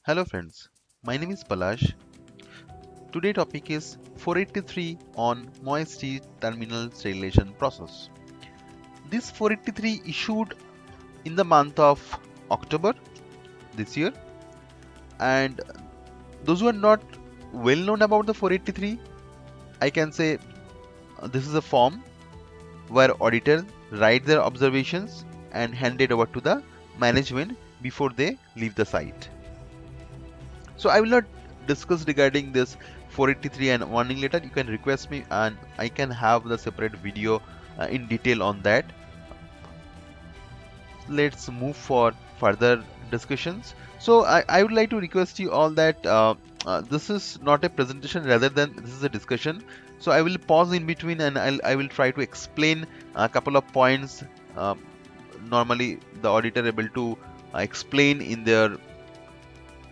Hello friends, my name is Palash. Today topic is 483 on moisty terminal sterilization process. This 483 issued in the month of October this year, and those who are not well known about the 483, I can say this is a form where auditors write their observations and hand it over to the management before they leave the site. So I will not discuss regarding this 483 and warning letter. You can request me and I can have the separate video in detail on that. Let's move for further discussions. So I would like to request you all that this is not a presentation, rather than this is a discussion. So I will pause in between and I will try to explain a couple of points normally the auditor able to explain in their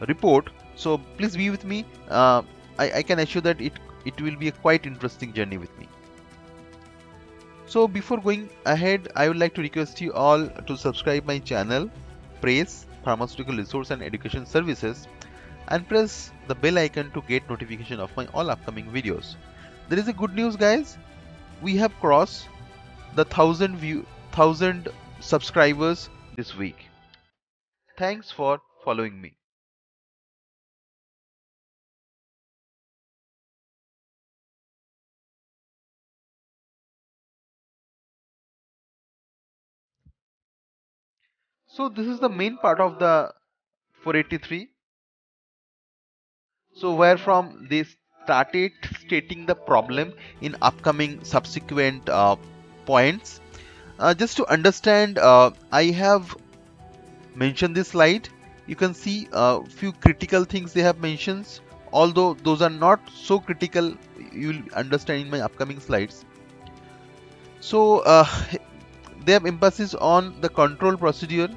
report. So please be with me. I can assure that it will be a quite interesting journey with me. So before going ahead, I would like to request you all to subscribe my channel Praise Pharmaceutical Resource and Education Services and press the bell icon to get notification of my all upcoming videos. There is a good news, guys. We have crossed the 1000 subscribers this week. Thanks for following me. So this is the main part of the 483. So where from they started stating the problem in upcoming subsequent points. Just to understand, I have mentioned this slide. You can see a few critical things they have mentioned. Although those are not so critical, you will understand in my upcoming slides. So they have emphasis on the control procedure.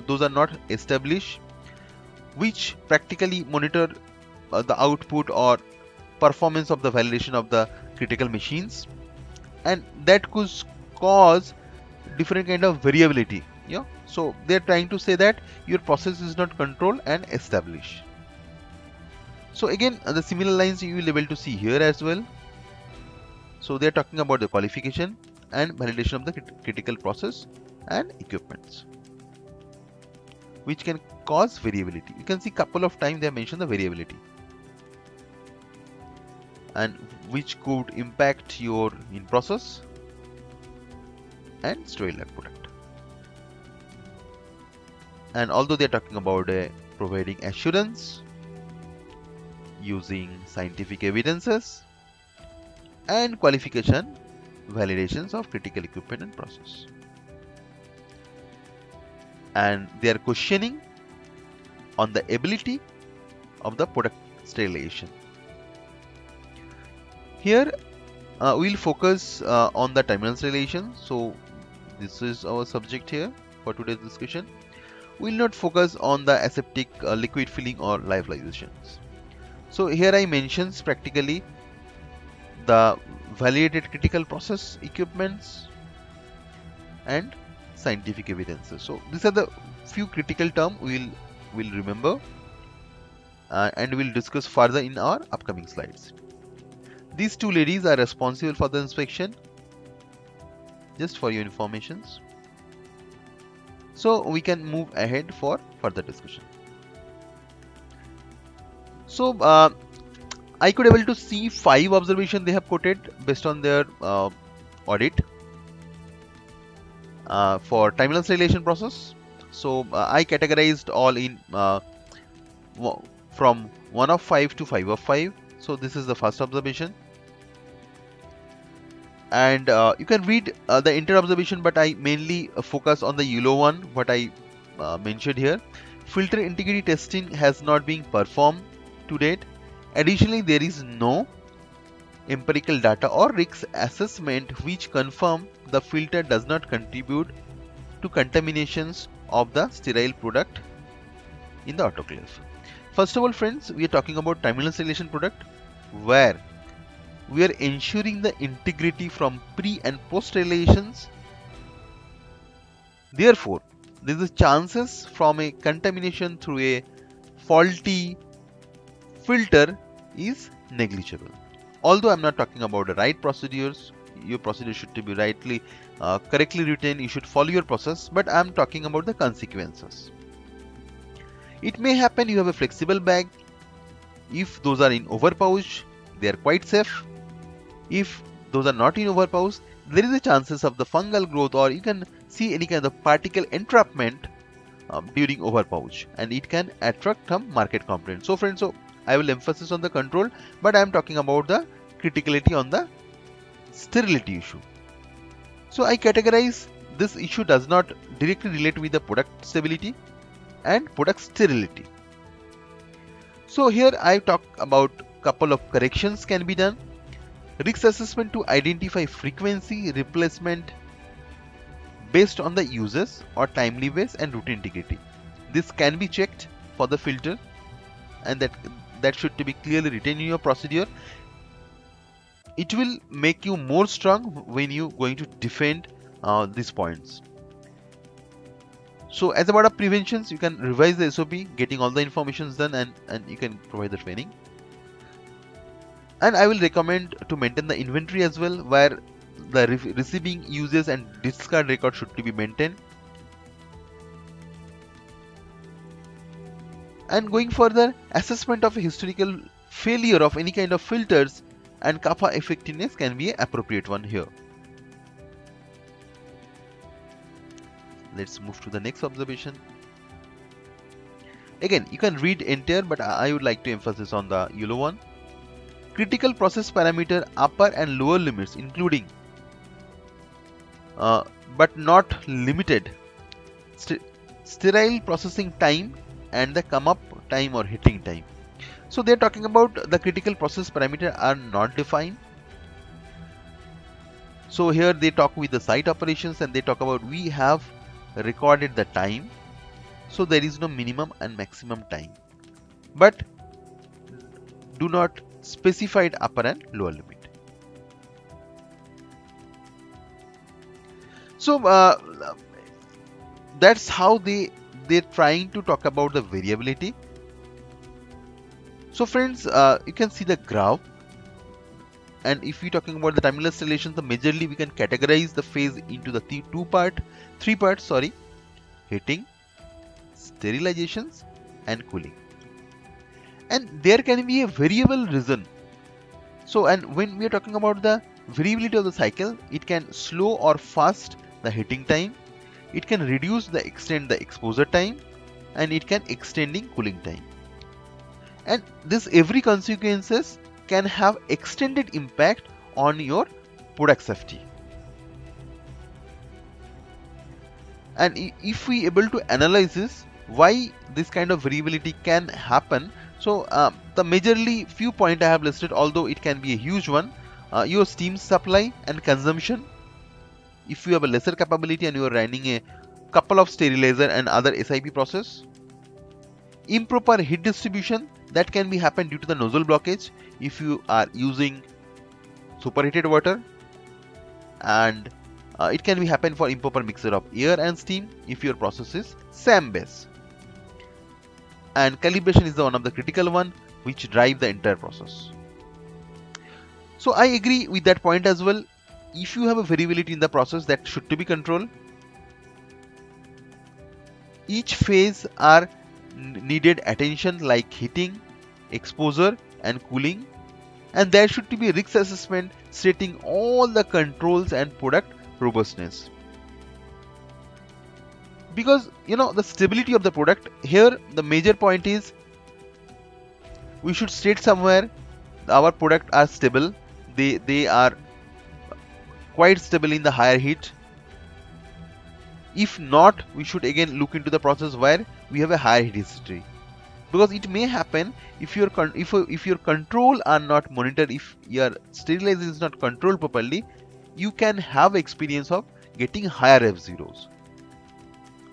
Those are not established, which practically monitor the output or performance of the validation of the critical machines, and that could cause different kind of variability. So they're trying to say that your process is not controlled and established. So again, the similar lines you will be able to see here as well. So they're talking about the qualification and validation of the critical process and equipments, which can cause variability. You can see couple of times they have mentioned the variability, and which could impact your in process and sterile product. And although they're talking about providing assurance using scientific evidences and qualification validations of critical equipment and process, and they are questioning on the ability of the product sterilization. Here we'll focus on the terminal sterilization. So this is our subject here for today's discussion. We'll not focus on the aseptic liquid filling or lyophilizations. So here I mentions practically the validated critical process equipments and scientific evidences. So these are the few critical terms we'll remember and we'll discuss further in our upcoming slides. These two ladies are responsible for the inspection, just for your informations. So we can move ahead for further discussion. So I could able to see 5 observations they have quoted based on their audit for terminal sterilization process. So I categorized all in from 1 of 5 to 5 of 5. So this is the first observation, and you can read the entire observation, but I mainly focus on the yellow one what I mentioned here. Filter integrity testing has not been performed to date. Additionally, there is no empirical data or risk assessment which confirm the filter does not contribute to contaminations of the sterile product in the autoclave. First of all, friends, we are talking about terminal sterilization product where we are ensuring the integrity from pre and post sterilizations. Therefore, there is chances from a contamination through a faulty filter is negligible. Although I'm not talking about the right procedures, your procedure should be correctly written, you should follow your process, but I'm talking about the consequences. It may happen you have a flexible bag. If those are in overpouch, they are quite safe. If those are not in overpouch, there is a chances of the fungal growth, or you can see any kind of particle entrapment during overpouch, and it can attract some market complaints. So friends, I will emphasize on the control, but I am talking about the criticality on the sterility issue. So I categorize this issue does not directly relate with the product stability and product sterility. So here I talk about couple of corrections can be done. Risk assessment to identify frequency replacement based on the uses or timely ways and routine integrity. This can be checked for the filter, and that should be clearly written in your procedure. It will make you more strong when you going to defend these points. So as about preventions, you can revise the SOP, getting all the informations done, and you can provide the training. And I will recommend to maintain the inventory as well, where the receiving uses and discard record should be maintained. And going further, assessment of a historical failure of any kind of filters and kappa effectiveness can be an appropriate one here. Let's move to the next observation. Again, you can read entire, but I would like to emphasize on the yellow one. Critical process parameter upper and lower limits, including but not limited sterile processing time and the come up time or hitting time. So they are talking about the critical process parameter are not defined. So here they talk with the site operations, and they talk about we have recorded the time, so there is no minimum and maximum time, but do not specify upper and lower limit. So that's how they're trying to talk about the variability. So friends, you can see the graph, and if we're talking about the timeless relations, the majorly we can categorize the phase into the three parts, heating, sterilizations, and cooling. And there can be a variable reason. So, and when we are talking about the variability of the cycle, it can slow or fast the heating time, it can extend the exposure time, and it can extending cooling time. And this every consequences can have extended impact on your product safety. And if we able to analyze this, why this kind of variability can happen, so the majorly few point I have listed, although it can be a huge one. Your steam supply and consumption. If you have a lesser capability and you are running a couple of sterilizer and other SIP process. Improper heat distribution, that can be happen due to the nozzle blockage if you are using superheated water, and it can be happen for improper mixture of air and steam if your process is SAM base. And calibration is the one of the critical one which drive the entire process. So I agree with that point as well. If you have a variability in the process, that should to be controlled. Each phase are needed attention like heating, exposure, and cooling, and there should be risk assessment stating all the controls and product robustness. Because the stability of the product here, the major point is we should state somewhere our product are stable. They are quite stable in the higher heat. If not, we should again look into the process where we have a higher heat history, because it may happen if your control are not monitored, if your sterilization is not controlled properly, you can have experience of getting higher F0s.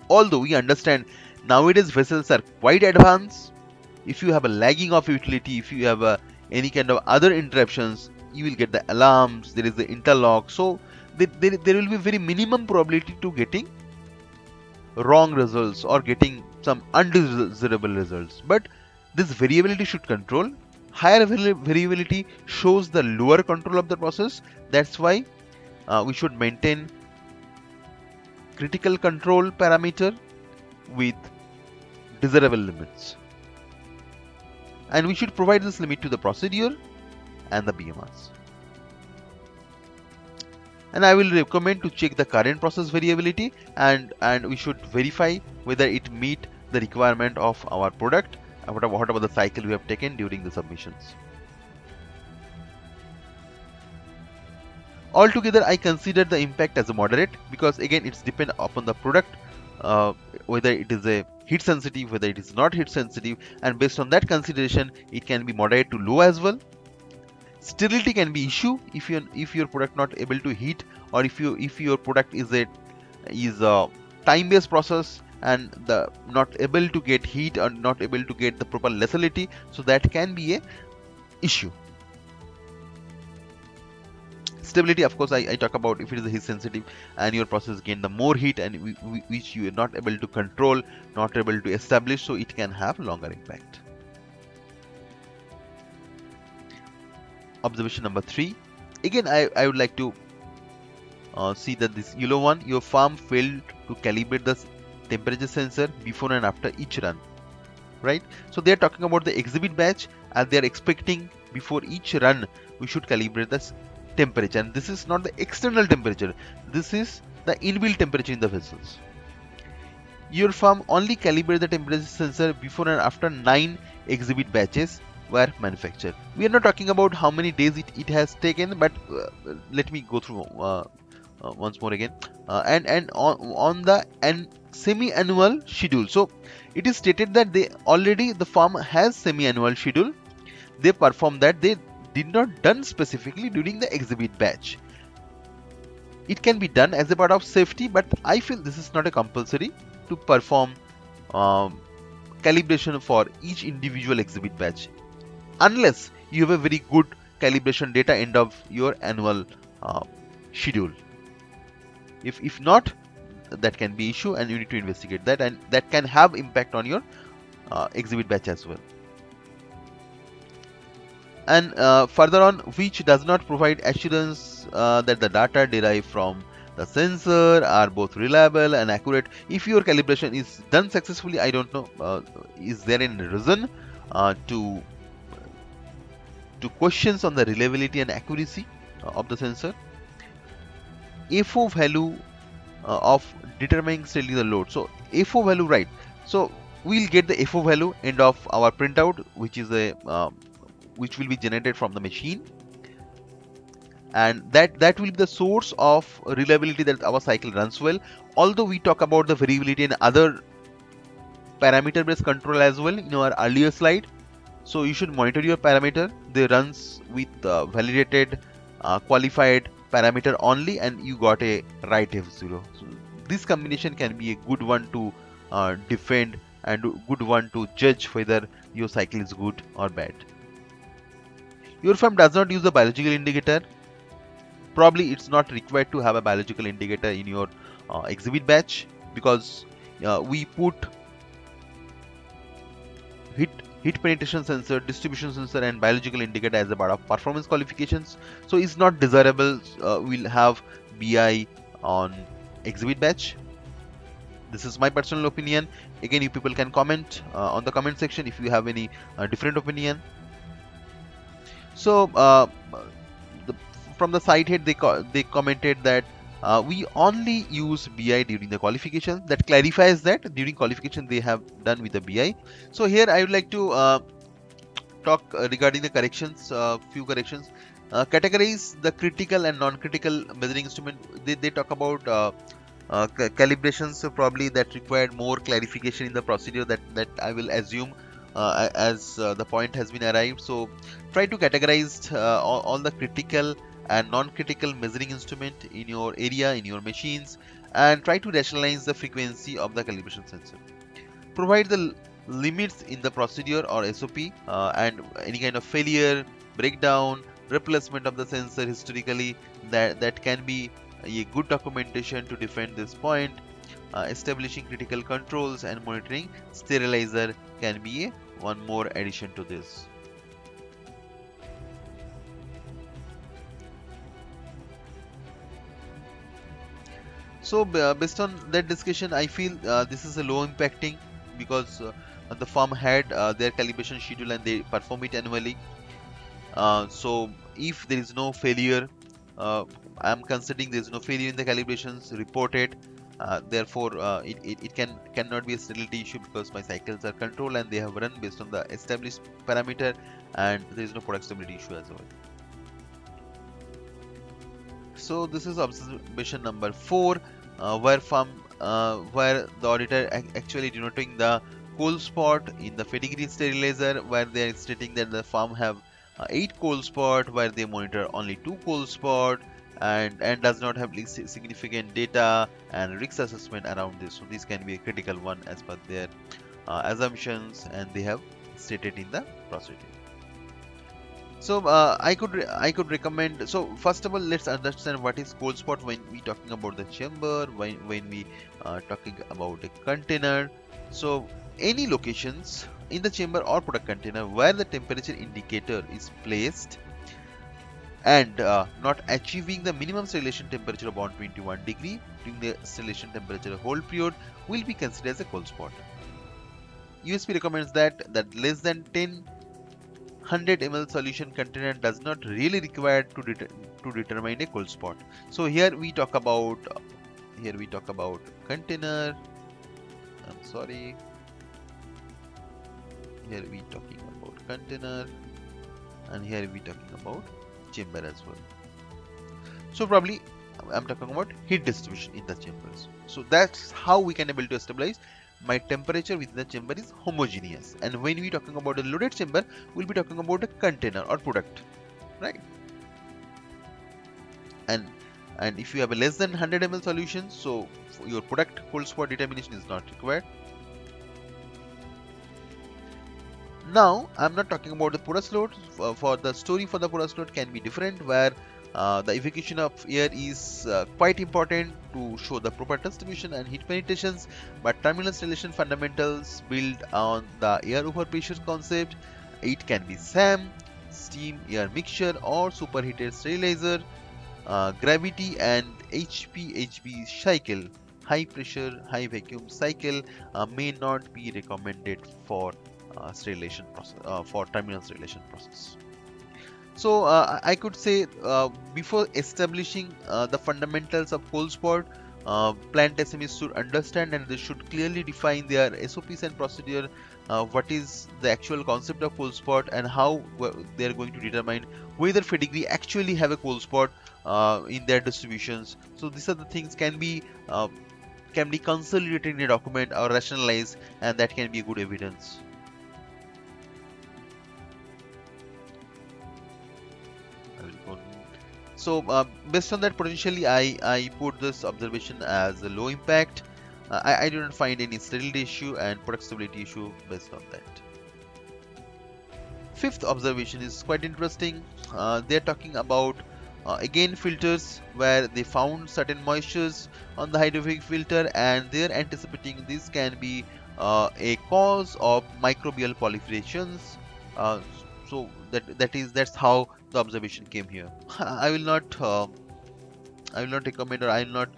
Although we understand nowadays vessels are quite advanced, if you have a lagging of utility, if you have any kind of other interruptions, you will get the alarms, there is the interlock, so there will be very minimum probability to getting wrong results or getting some undesirable results. But this variability should control. Higher variability shows the lower control of the process. That's why we should maintain critical control parameter with desirable limits. And we should provide this limit to the procedure and the BMRs. And I will recommend to check the current process variability, and we should verify whether it meet the requirement of our product and what about the cycle we have taken during the submissions. Altogether, I consider the impact as a moderate, because again it's depend upon the product, whether it is a heat sensitive, whether it is not heat sensitive, and based on that consideration it can be moderate to low as well. Sterility can be issue if your product not able to heat, or if your product is a time-based process and the not able to get heat or not able to get the proper lethality, so that can be a issue. Stability, of course, I talk about if it is a heat sensitive and your process gain the more heat and which you are not able to control, not able to establish, so it can have longer impact. Observation number 3. Again, I would like to see that this yellow one, your farm failed to calibrate the temperature sensor before and after each run, right? So they are talking about the exhibit batch, and they are expecting before each run we should calibrate the temperature, and this is not the external temperature, this is the inbuilt temperature in the vessels. Your firm only calibrated the temperature sensor before and after 9 exhibit batches were manufactured. We are not talking about how many days it has taken, but let me go through once more again. And on the semi-annual schedule, so it is stated that the firm has semi-annual schedule. They perform that, they did not done specifically during the exhibit batch. It can be done as a part of safety, but I feel this is not a compulsory to perform calibration for each individual exhibit batch, unless you have a very good calibration data end of your annual schedule. If not, that can be issue and you need to investigate that, and that can have impact on your exhibit batch as well. And further on, which does not provide assurance that the data derived from the sensor are both reliable and accurate. If your calibration is done successfully, I don't know, is there any reason to questions on the reliability and accuracy of the sensor. FO value of determining steadily the load. So FO value, right? So we'll get the FO value end of our printout, which is a which will be generated from the machine, and that will be the source of reliability that our cycle runs well. Although we talk about the variability and other parameter based control as well in our earlier slide, so you should monitor your parameter. They runs with validated qualified parameter only, and you got a right F0. So this combination can be a good one to defend and good one to judge whether your cycle is good or bad. Your firm does not use the biological indicator. Probably it's not required to have a biological indicator in your exhibit batch, because we put heat penetration sensor, distribution sensor and biological indicator as a part of performance qualifications. So it's not desirable. We'll have BI on exhibit batch. This is my personal opinion. Again, you people can comment on the comment section if you have any different opinion. So from the site head, they commented that we only use BI during the qualification. That clarifies that during qualification they have done with the BI. So here I would like to talk regarding the corrections, few corrections. Categorize the critical and non-critical measuring instrument. They talk about calibrations, so probably that required more clarification in the procedure, that I will assume as the point has been arrived. So try to categorize all the critical and non-critical measuring instrument in your area, in your machines, and try to rationalize the frequency of the calibration sensor. Provide the limits in the procedure or SOP, and any kind of failure, breakdown, replacement of the sensor historically, that can be a good documentation to defend this point. establishing critical controls and monitoring sterilizer can be one more addition to this. So based on that discussion, I feel this is a low impacting because the firm had their calibration schedule and they perform it annually. So if there is no failure, I am considering there is no failure in the calibrations reported. Therefore, it cannot be a sterility issue because my cycles are controlled and they have run based on the established parameter, and there is no product stability issue as well. So this is observation number 4, where the auditor actually denoting the cold spot in the pedigree sterilizer, where they are stating that the farm have 8 cold spot, where they monitor only 2 cold spot, and does not have significant data and risk assessment around this. So this can be a critical one as per their assumptions, and they have stated in the procedure. So I could recommend. So first of all, let's understand what is cold spot when we talking about the chamber, when we talking about a container. So any locations in the chamber or product container where the temperature indicator is placed and not achieving the minimum sterilization temperature of 121 degree during the sterilization temperature hold period will be considered as a cold spot. USP recommends that less than 100 ml solution container does not really require to determine a cold spot. So here we talk about container. I'm sorry. Here we talking about container, and here we talking about chamber as well. So probably I'm talking about heat distribution in the chambers. So that's how we can able to establish my temperature within the chamber is homogeneous. And when we talking about a loaded chamber, we'll be talking about a container or product, right? And if you have a less than 100 ml solution, so for your product cold spot determination is not required. Now I'm not talking about the porous load. For the story for the porous load can be different, where the evacuation of air is quite important to show the proper distribution and heat penetrations, but terminal sterilization fundamentals build on the air over pressure concept. It can be SAM, steam air mixture, or superheated sterilizer. Gravity and HPHB cycle, high pressure high vacuum cycle, may not be recommended for sterilization process, for terminal sterilization process. So I could say before establishing the fundamentals of cold spot, plant SMEs should understand and they should clearly define their SOPs and procedure, what is the actual concept of cold spot and how they are going to determine whether pedigree actually have a cold spot in their distributions. So these are the things can be consolidated in a document or rationalized, and that can be a good evidence. So based on that, potentially I put this observation as a low impact. I do not find any sterility issue and product stability issue based on that. Fifth observation is quite interesting. They are talking about again filters, where they found certain moistures on the hydrophobic filter, and they are anticipating this can be a cause of microbial proliferations. So that's how the observation came here. I will not recommend, or I will not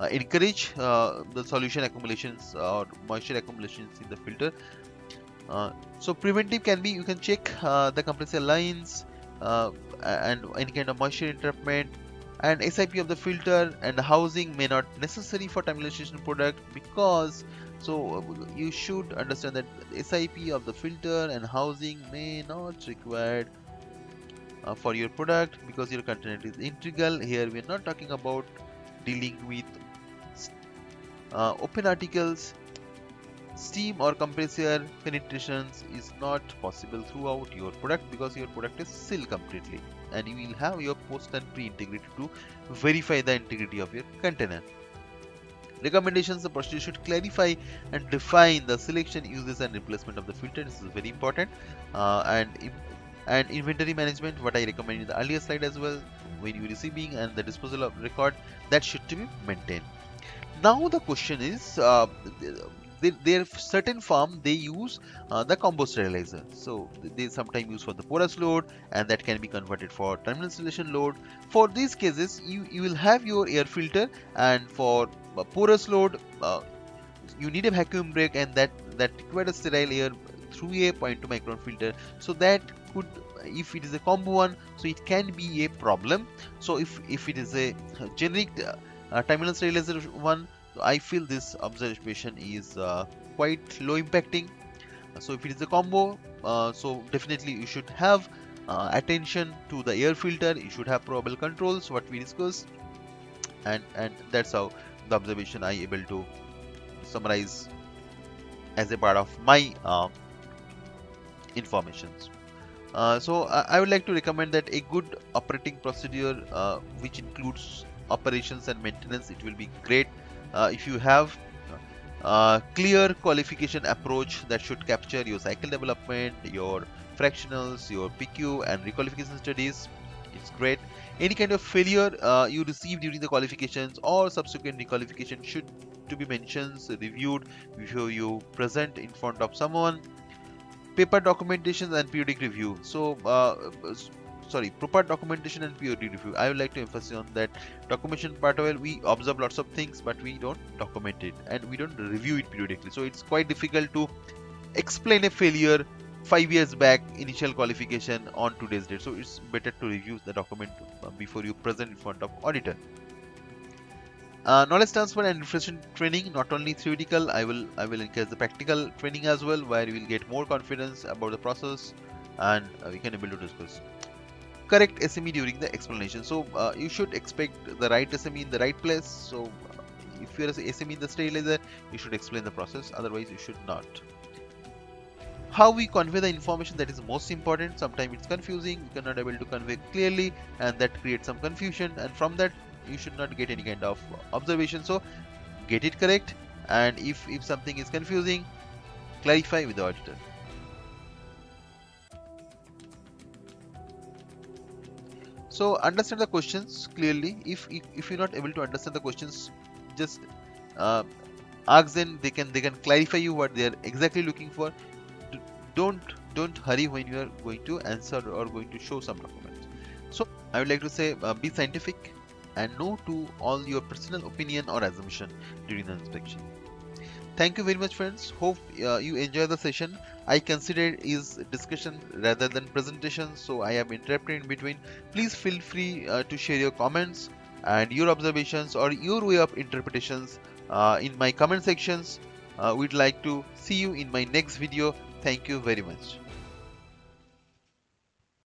encourage the solution accumulations or moisture accumulations in the filter. So preventive can be, you can check the compressor lines and any kind of moisture entrapment, and SIP of the filter and the housing may not necessary for termination product, because so you should understand that SIP of the filter and housing may not required for your product, because your container is integral. Here we are not talking about dealing with open articles. Steam or compressor penetrations is not possible throughout your product, because your product is sealed completely, and you will have your post and pre integrity to verify the integrity of your container. Recommendations: the procedure should clarify and define the selection, uses and replacement of the filter. This is very important. And inventory management, what I recommended in the earlier slide as well, when you receiving and the disposal of record, that should to be maintained. Now the question is, their certain firm they use the combo sterilizer. So they sometimes use for the porous load, and that can be converted for terminal installation load. For these cases, you will have your air filter, and for porous load, you need a vacuum break, and that requires a sterile air through a 0.2 micron filter. So that could, if it is a combo one, so it can be a problem. So if it is a generic terminal sterilizer one, I feel this observation is quite low impacting. So if it is a combo, so definitely you should have attention to the air filter, you should have probable controls, what we discussed, and that's how the observation I able to summarize as a part of my informations. So I would like to recommend that a good operating procedure which includes operations and maintenance, it will be great if you have clear qualification approach that should capture your cycle development, your fractionals, your PQ and requalification studies. It's great. Any kind of failure you receive during the qualifications or subsequent requalification should to be mentioned, reviewed before you present in front of someone. Paper documentation and periodic review. So proper documentation and periodic review. I would like to emphasize on that documentation part of it. We observe lots of things, but we don't document it and we don't review it periodically. So it's quite difficult to explain a failure 5 years back initial qualification on today's date. So it's better to review the document before you present in front of auditor. Knowledge transfer and reflection training, not only theoretical, I will encourage the practical training as well, where you will get more confidence about the process, and we can able to discuss. Correct SME during the explanation. So you should expect the right SME in the right place. So if you are a SME in the sterilizer, you should explain the process, otherwise you should not. How we convey the information, that is most important. Sometimes it's confusing, we cannot able to convey clearly, and that creates some confusion, and from that you should not get any kind of observation. So get it correct, and if something is confusing, clarify with the auditor. So understand the questions clearly. If you're not able to understand the questions, just ask them. They can clarify you what they are exactly looking for. Don't hurry when you are going to answer or going to show some documents. So I would like to say, be scientific and no to all your personal opinion or assumption during the inspection. Thank you very much, friends. Hope you enjoy the session. I consider it is discussion rather than presentation, so I am interrupting in between. Please feel free to share your comments and your observations or your way of interpretations in my comment sections. We'd like to see you in my next video. Thank you very much.